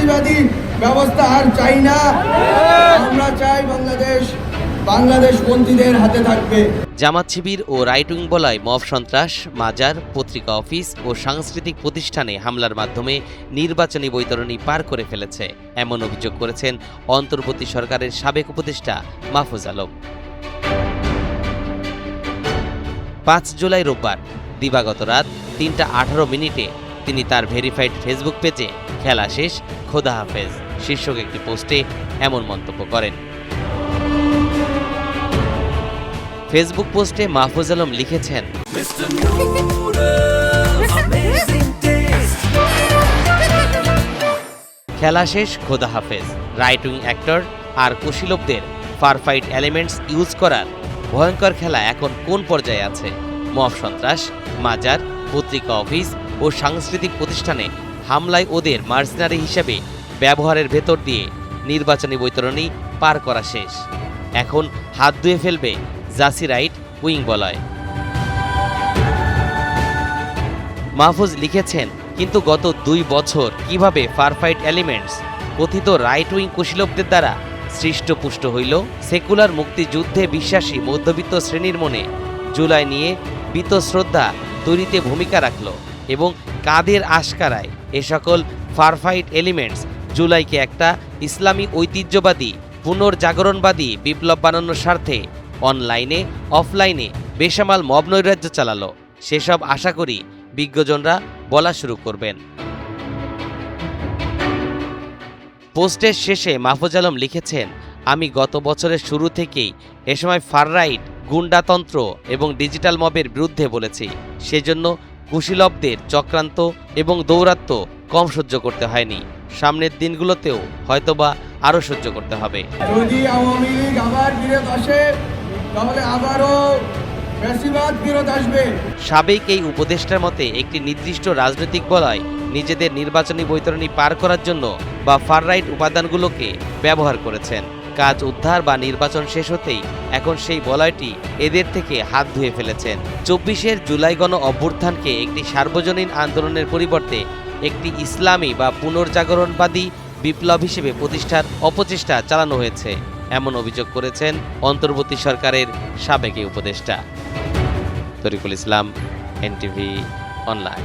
ফ্যাসিবাদী ব্যবস্থা আর চাই না। আমরা চাই বাংলাদেশ পন্থীদের হাতে থাকবে। জামাত শিবির ও রাইট উইং বলায় মব সন্ত্রাস, মাজার, পত্রিকা অফিস ও সাংস্কৃতিক প্রতিষ্ঠানে হামলার মাধ্যমে নির্বাচনী বৈতরণী পার করে ফেলেছে, এমন অভিযোগ করেছেন অন্তর্বর্তী সরকারের সাবেক উপদেষ্টা মাহফুজ আলম। 5 জুলাই রোববার দিবাগত রাত 3:18 তিনি তার ভেরিফাইড ফেসবুক পেজে খেলা শেষ, খোদা হাফেজ শীর্ষক একটি পোস্টে এমন মন্তব্য করেন। ফেসবুক পোস্টে মাহফুজ আলম লিখেছেন, খেলা শেষ, খোদা হাফেজ। রাইট উইং অ্যাক্টর আর কুশীলবদের ফারফাইট এলিমেন্টস ইউজ করার ভয়ঙ্কর খেলা এখন কোন পর্যায়ে আছে? মব সন্ত্রাস, মাজার, পত্রিকা অফিস ও সাংস্কৃতিক প্রতিষ্ঠানে হামলায় ওদের মার্সেনারি হিসেবে ব্যবহারের ভেতর দিয়ে নির্বাচনী বৈতরণী পার করা শেষ। এখন হাত ধুয়ে ফেলবে জাসি রাইট উইং বলয়। মাহফুজ লিখেছেন, কিন্তু গত 2 বছর কিভাবে ফারফাইট এলিমেন্টস কথিত রাইট উইং কুশীলবদের দ্বারা সৃষ্টপুষ্ট হইল? সেকুলার মুক্তিযুদ্ধে বিশ্বাসী মধ্যবিত্ত শ্রেণীর মনে জুলাই নিয়ে বীতশ্রদ্ধা তৈরিতে ভূমিকা রাখল এবং কাদের আশকারায় এ সকল ফারফাইট এলিমেন্টস জুলাইকে একটা ইসলামী ঐতিহ্যবাদী পুনর্জাগরণবাদী বিপ্লব বানানোর স্বার্থে অনলাইনে অফলাইনে বেসামাল মব নৈরাজ্য চালালো। সেসব আশা করি বিজ্ঞজনরা বলা শুরু করবেন। পোস্টের শেষে মাহফুজ আলম লিখেছেন, আমি গত বছরের শুরু থেকেই এ সময় ফার রাইট, গুন্ডাতন্ত্র এবং ডিজিটাল মবের বিরুদ্ধে বলেছি। সেজন্য কুশীলবদের চক্রান্ত এবং দৌরাত্ম্য কম সহ্য করতে হয়নি। সামনের দিনগুলোতেও হয়তোবা আরও সহ্য করতে হবে। যদি আওয়ামী লীগ আবার ফিরত আসে তাহলে আবারও ফ্যাসিবাদ ফিরত আসবে। সাবেক এই উপদেষ্টার মতে একটি নির্দিষ্ট রাজনৈতিক বলয় নিজেদের নির্বাচনী বৈতরণী পার করার জন্য বা ফার রাইট উপাদানগুলোকে ব্যবহার করেছেন। কাজ উদ্ধার বা নির্বাচন শেষ হতেই এখন সেই বলয়টি এদের থেকে হাত ধুয়ে ফেলেছেন। 24 জুলাই গণ অভ্যুত্থানকে একটি সার্বজনীন আন্দোলনের পরিবর্তে একটি ইসলামী বা পুনর্জাগরণবাদী বিপ্লব হিসেবে প্রতিষ্ঠার অপচেষ্টা চালানো হয়েছে, এমন অভিযোগ করেছেন অন্তর্বর্তী সরকারের সাবেক উপদেষ্টা। তরিকুল ইসলাম, এনটিভি অনলাইন।